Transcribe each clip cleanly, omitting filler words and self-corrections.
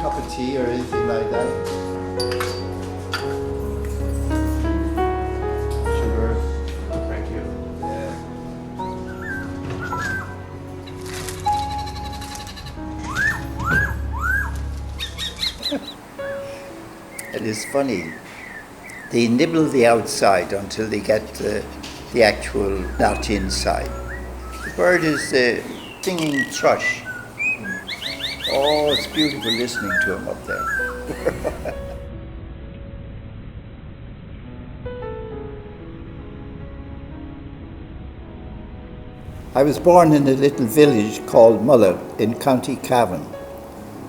cup of tea or anything like that? Sugar? Thank you. Yeah. It is funny. They nibble the outside until they get the actual nut inside. The bird is a singing thrush. Oh, it's beautiful listening to him up there. I was born in a little village called Mulla in County Cavan,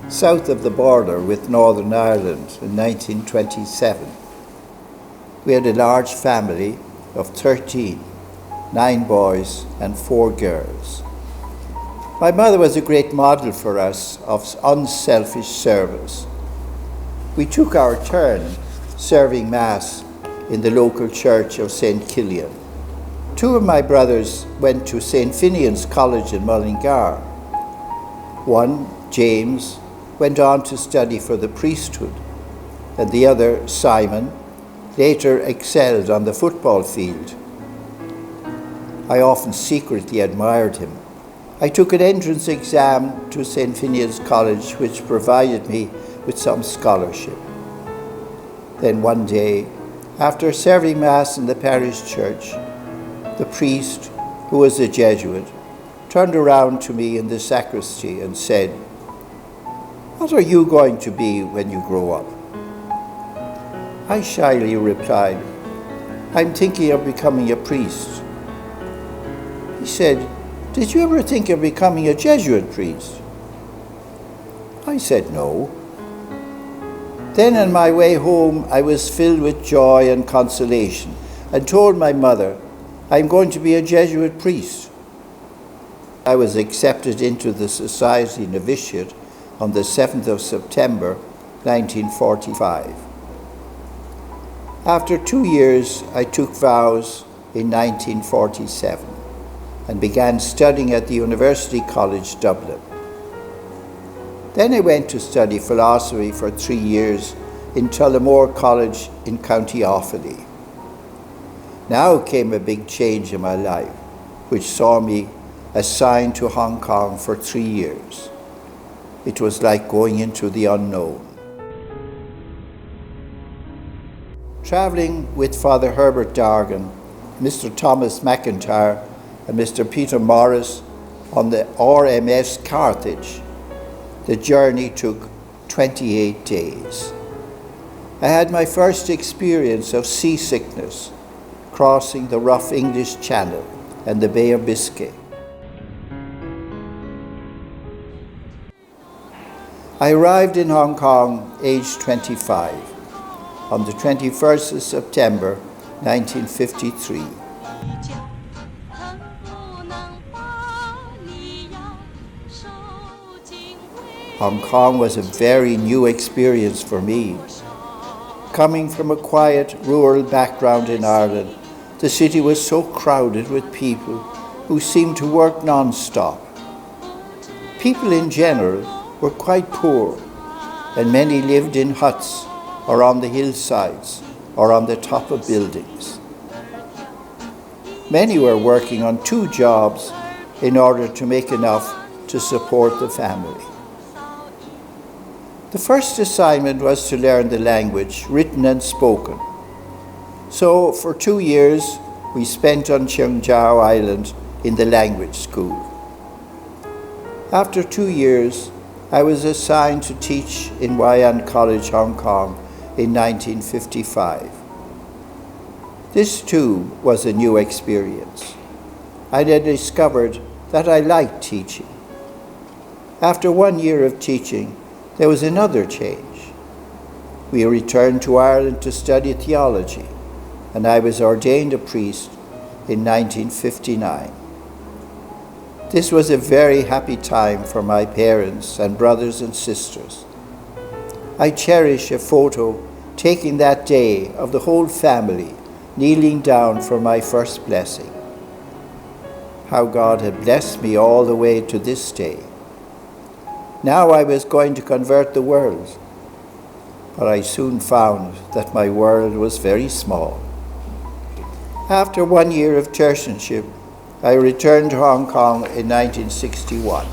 south of the border with Northern Ireland in 1927. We had a large family of 13, 9 boys and 4 girls. My mother was a great model for us of unselfish service. We took our turn serving Mass in the local church of St. Killian. 2 of my brothers went to St. Finian's College in Mullingar. One, James, went on to study for the priesthood, and the other, Simon, later excelled on the football field. I often secretly admired him. I took an entrance exam to St. Finian's College, which provided me with some scholarship. Then one day, after serving Mass in the parish church, the priest, who was a Jesuit, turned around to me in the sacristy and said, "What are you going to be when you grow up?" I shyly replied, "I'm thinking of becoming a priest." He said, "Did you ever think of becoming a Jesuit priest?" I said no. Then on my way home, I was filled with joy and consolation and told my mother, "I'm going to be a Jesuit priest." I was accepted into the Society Novitiate on the 7th of September, 1945. After 2 years, I took vows in 1947 and began studying at the University College Dublin. Then I went to study philosophy for 3 years in Tullamore College in County Offaly. Now came a big change in my life, which saw me assigned to Hong Kong for 3 years. It was like going into the unknown. Travelling with Father Herbert Deignan, Mr. Thomas McIntyre and Mr. Peter Morris on the RMS Carthage, the journey took 28 days. I had my first experience of seasickness crossing the rough English Channel and the Bay of Biscay. I arrived in Hong Kong aged 25 on the 21st of September 1953. Hong Kong was a very new experience for me. Coming from a quiet rural background in Ireland, the city was so crowded with people who seemed to work non-stop. People in general were quite poor, and many lived in huts or on the hillsides or on the top of buildings. Many were working on 2 jobs in order to make enough to support the family. The first assignment was to learn the language, written and spoken. So for 2 years, we spent on Cheung Chau Island in the language school. After 2 years, I was assigned to teach in Wai'an College, Hong Kong in 1955. This too was a new experience. I had discovered that I liked teaching. After 1 year of teaching, there was another change. We returned to Ireland to study theology, and I was ordained a priest in 1959. This was a very happy time for my parents and brothers and sisters. I cherish a photo taken that day of the whole family kneeling down for my first blessing. How God had blessed me all the way to this day. Now I was going to convert the world, but I soon found that my world was very small. After 1 year of tertianship, I returned to Hong Kong in 1961.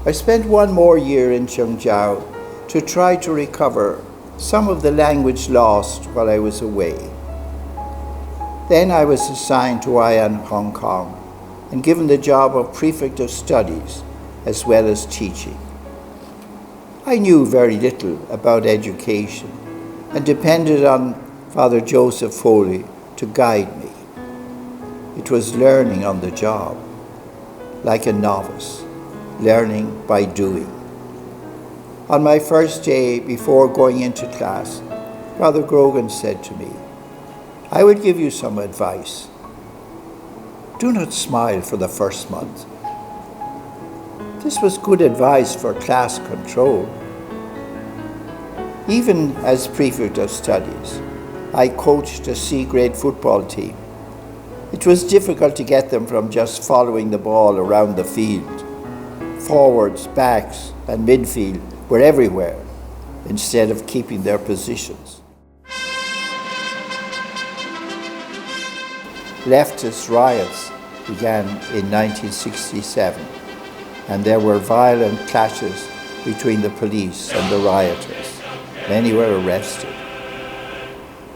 I spent 1 more year in Zhengzhou to try to recover some of the language lost while I was away. Then I was assigned to IAN Hong Kong and given the job of Prefect of Studies as well as teaching. I knew very little about education and depended on Father Joseph Foley to guide me. It was learning on the job, like a novice, learning by doing. On my first day before going into class, Father Grogan said to me, "I would give you some advice. Do not smile for the first month." This was good advice for class control. Even as Prefect of Studies, I coached a C-grade football team. It was difficult to get them from just following the ball around the field. Forwards, backs, and midfield were everywhere, instead of keeping their positions. Leftist riots began in 1967, and there were violent clashes between the police and the rioters. Many were arrested.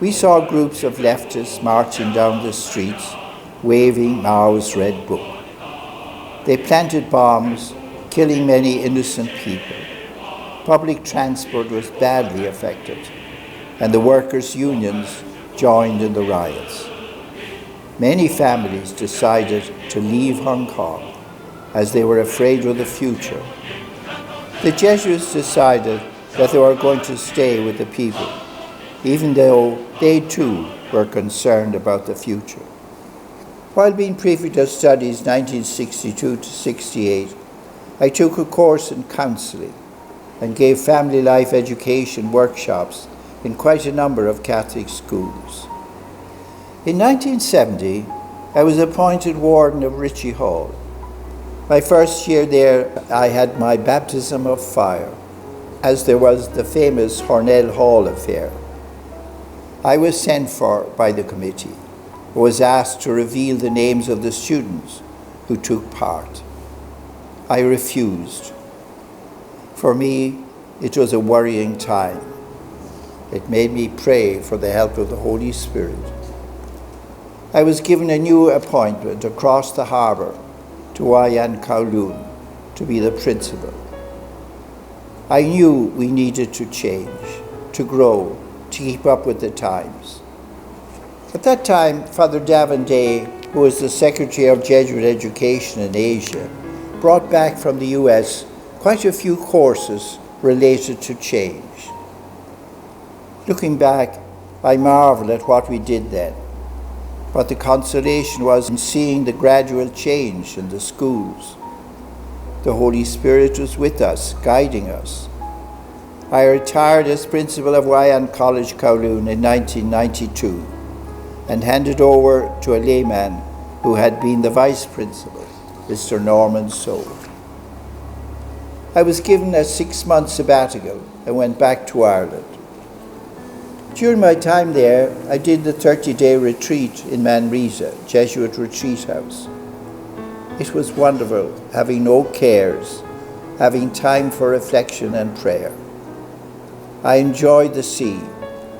We saw groups of leftists marching down the streets, waving Mao's Red Book. They planted bombs, killing many innocent people. Public transport was badly affected, and the workers' unions joined in the riots. Many families decided to leave Hong Kong as they were afraid of the future. The Jesuits decided that they were going to stay with the people, even though they too were concerned about the future. While being Prefect of Studies 1962 to 68, I took a course in counselling and gave family life education workshops in quite a number of Catholic schools. In 1970, I was appointed warden of Ritchie Hall. My first year there, I had my baptism of fire, as there was the famous Hornell Hall affair. I was sent for by the committee, was asked to reveal the names of the students who took part. I refused. For me, it was a worrying time. It made me pray for the help of the Holy Spirit. I was given a new appointment across the harbour to IAN Kowloon to be the principal. I knew we needed to change, to grow, to keep up with the times. At that time, Father Davin Day, who was the Secretary of Jesuit Education in Asia, brought back from the US quite a few courses related to change. Looking back, I marvel at what we did then, but the consolation was in seeing the gradual change in the schools. The Holy Spirit was with us, guiding us. I retired as principal of IAN College Kowloon in 1992 and handed over to a layman who had been the vice principal, Mr. Norman Soule. I was given a 6-month sabbatical and went back to Ireland. During my time there, I did the 30-day retreat in Manresa, Jesuit retreat house. It was wonderful, having no cares, having time for reflection and prayer. I enjoyed the sea,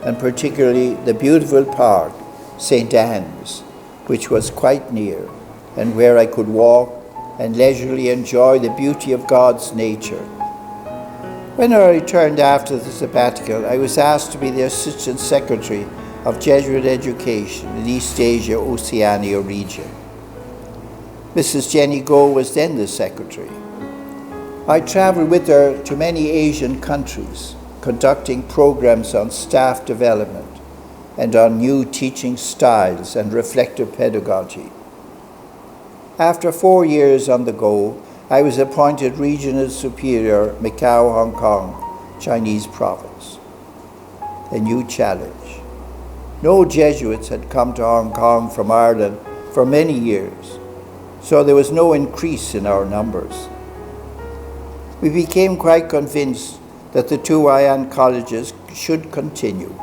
and particularly the beautiful park, St. Anne's, which was quite near, and where I could walk and leisurely enjoy the beauty of God's nature. When I returned after the sabbatical, I was asked to be the Assistant Secretary of Jesuit Education in East Asia Oceania region. Mrs. Jenny Goh was then the Secretary. I traveled with her to many Asian countries, conducting programs on staff development and on new teaching styles and reflective pedagogy. After 4 years on the go, I was appointed Regional Superior, Macau, Hong Kong, Chinese province. A new challenge. No Jesuits had come to Hong Kong from Ireland for many years, so there was no increase in our numbers. We became quite convinced that the two Ion colleges should continue.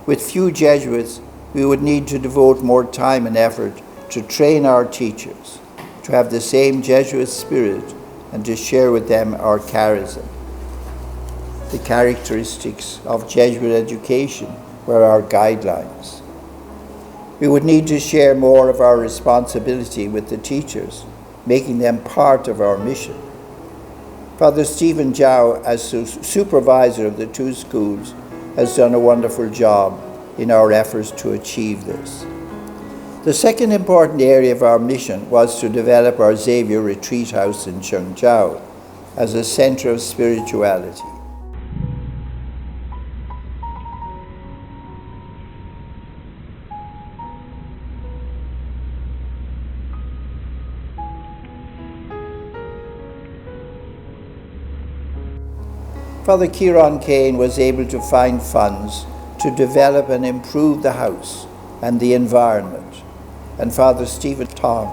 With few Jesuits, we would need to devote more time and effort to train our teachers, to have the same Jesuit spirit, and to share with them our charism. The characteristics of Jesuit education were our guidelines. We would need to share more of our responsibility with the teachers, making them part of our mission. Father Stephen Zhao, as supervisor of the two schools, has done a wonderful job in our efforts to achieve this. The second important area of our mission was to develop our Xavier Retreat House in Chengzhou as a center of spirituality. Father Kieran Kane was able to find funds to develop and improve the house and the environment, and Father Stephen Tong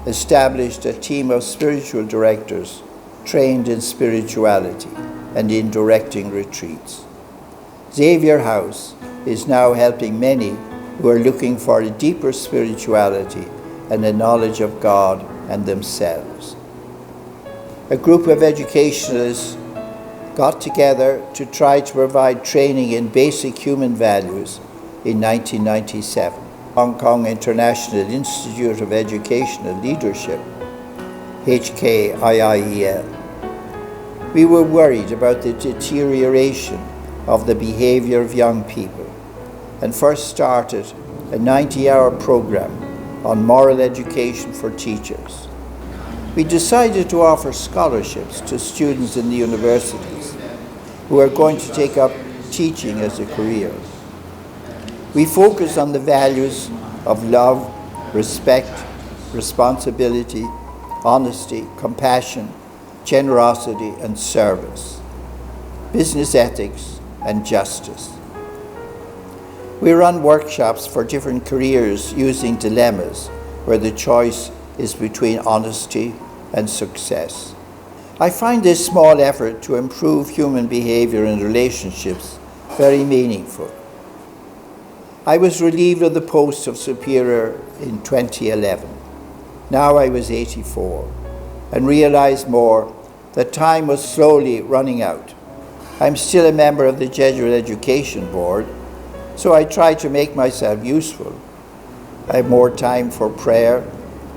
established a team of spiritual directors trained in spirituality and in directing retreats. Xavier House is now helping many who are looking for a deeper spirituality and a knowledge of God and themselves. A group of educationalists got together to try to provide training in basic human values in 1997. Hong Kong International Institute of Educational Leadership, HKIIEL. We were worried about the deterioration of the behavior of young people and first started a 90-hour program on moral education for teachers. We decided to offer scholarships to students in the universities who are going to take up teaching as a career. We focus on the values of love, respect, responsibility, honesty, compassion, generosity, and service, business ethics, and justice. We run workshops for different careers using dilemmas where the choice is between honesty and success. I find this small effort to improve human behavior and relationships very meaningful. I was relieved of the post of superior in 2011. Now I was 84 and realized more that time was slowly running out. I'm still a member of the Jesuit Education Board, so I try to make myself useful. I have more time for prayer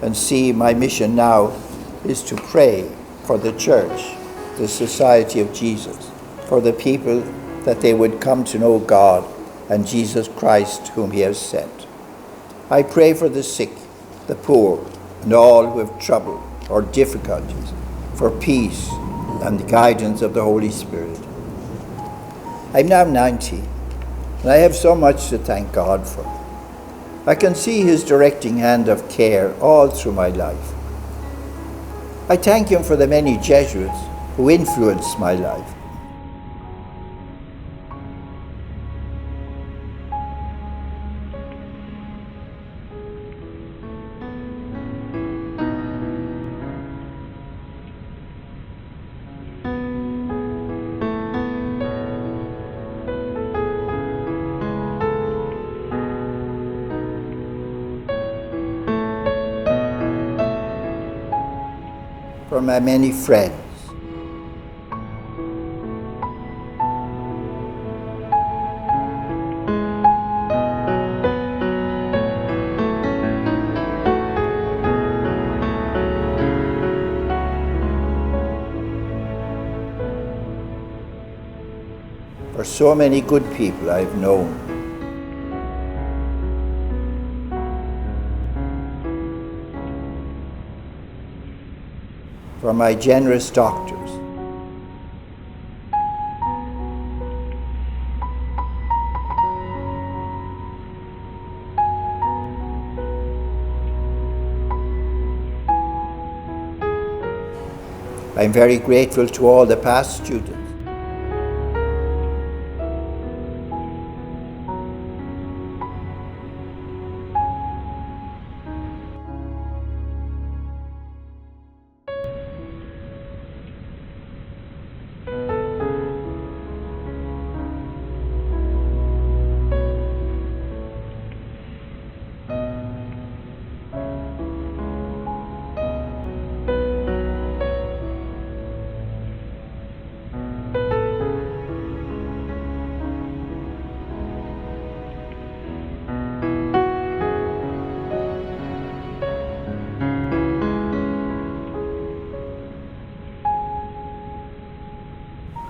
and see my mission now is to pray for the Church, the Society of Jesus, for the people that they would come to know God and Jesus Christ whom He has sent. I pray for the sick, the poor, and all who have trouble or difficulties, for peace and the guidance of the Holy Spirit. I'm now 90, and I have so much to thank God for. I can see His directing hand of care all through my life. I thank Him for the many Jesuits who influenced my life. For my many friends. For so many good people I've known. For my generous doctors. I'm very grateful to all the past students.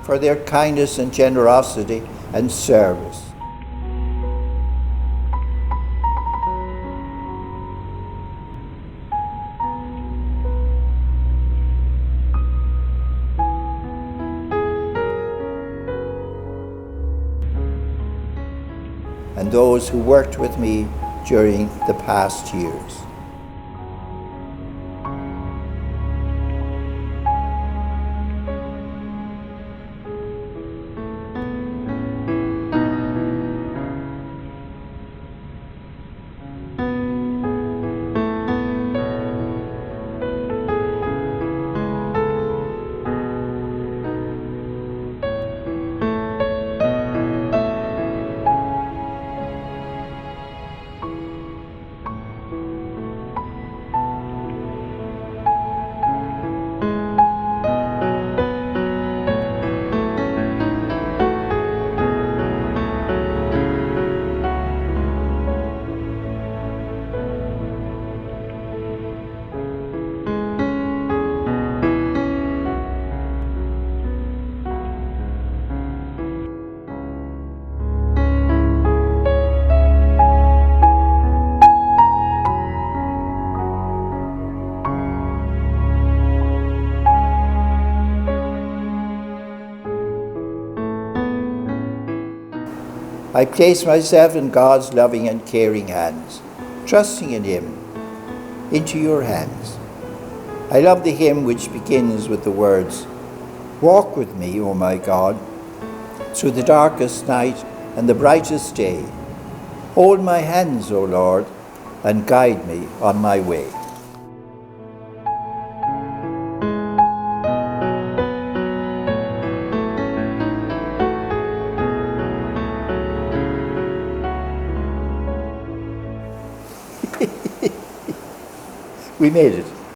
for their kindness and generosity and service. And those who worked with me during the past years. I place myself in God's loving and caring hands, trusting in Him, into your hands. I love the hymn which begins with the words, "Walk with me, O my God, through the darkest night and the brightest day. Hold my hands, O Lord, and guide me on my way." We made it.